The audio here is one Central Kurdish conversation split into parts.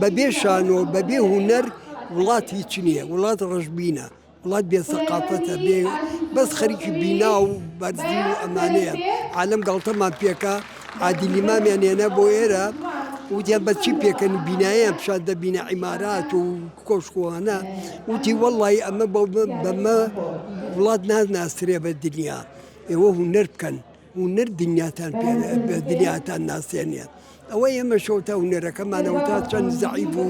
بەبێ شانۆ بەبێ هوەر وڵات هیچ نییە، وڵات ڕژبینە، وڵات بێ سەقافەتە بێ بەس خەریکی بینا و بەرزی و ئەمانەیە. عالەم گەڵتەمان پێکە عادیلیمامیان هێنا بۆ ئێرە وتیان بەچی پێکەن بینایە پیشان دەبینە عیمارات و کۆشکوانە وتی وەڵی ئەمە بەمە وڵات نازناسرێ بە دنیا، ئێوە هوەر بکەن، هوەر دنیاتان بە دنیاتان ناسێنێ. ئەوە ئێمە شەوتە هوەرەکەمانەوە تا چەند زەعیف و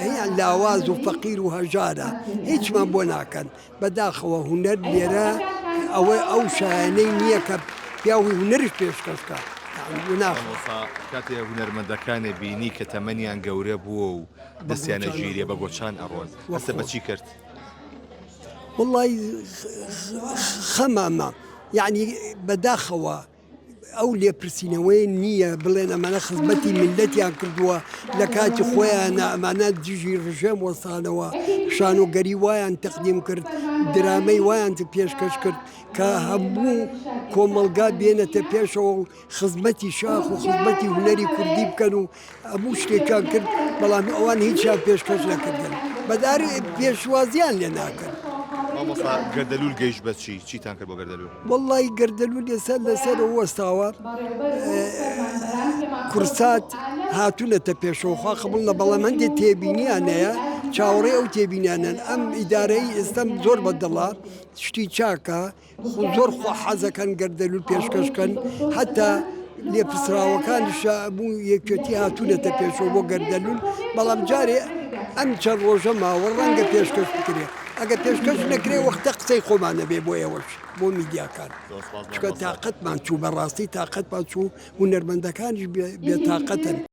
هەیان لاواز و فەقیر و هەژارە هیچمان بۆ ناکەن. بەداخەوە هوەر لێرە ئەوە ئەو شایانەی نییە کە پیاوی هوەرش پێشکەشکە. کاتێ هوەرمەندەکانێ بینی کە تەمەنیان گەورە بووە و دەستیانە گیریە بە گۆچان ئەڕۆن هەستە بەچی کرد؟ وڵی خەمامە یعنی بەداخەوە ئەو لێپرسینەوەی نییە بڵێن ئەمانە خزمەتی ملەتیان کردووە لە کاتی خۆیانە ئەمانە دژی ڕژێم وەسانەوە شانۆگەری وایان تەقدیم کرد، درامەی وایان پێشکەش کرد کە هەموو کۆمەلگا بێنێتە پێشەوە و خزمەتی شاخ و خزمەتی هوەری کوردی بکەن و هەموو شتێکیان کرد، بەڵام ئەوان هیچیان پێشکەش نەکردن، بەداری پێشوازیان لێ ناکرد. گەردەلول گەیشت بەچی چیتان کرد بۆ گەردەلول؟ وەڵی گەردەلول لەسەر وەستاوە کورسات هاتوونەتە پێشەوەخوا قبول لە بەڵام هەندێک تێبینیانەیە چاوەڕێ ئەو تێبینیانن ئەم ئیدارەی ئێستەم زۆر بەدڵە شتی چاکە زۆر خۆ حەزەکەن گەردەلول پێشکەشکەن هەتا لێپرسراوەکانیشە بوو یەکێتی هاتوونەتە پێشەوە بۆ گەردەلول، بەڵام جارێ ئەم چەند ڕۆژە ماوە ڕەنگە پێشکەش بکرێ، ئەگە پێشکەش نەکرێ وەختە قسەی خۆمانە بێ بۆ ئێوەش بۆ میدیاکان چکە تااقەتمان چوو بەڕاستی تااقەتمان چوو هوەرمەندەکانیش بێتاقەتن.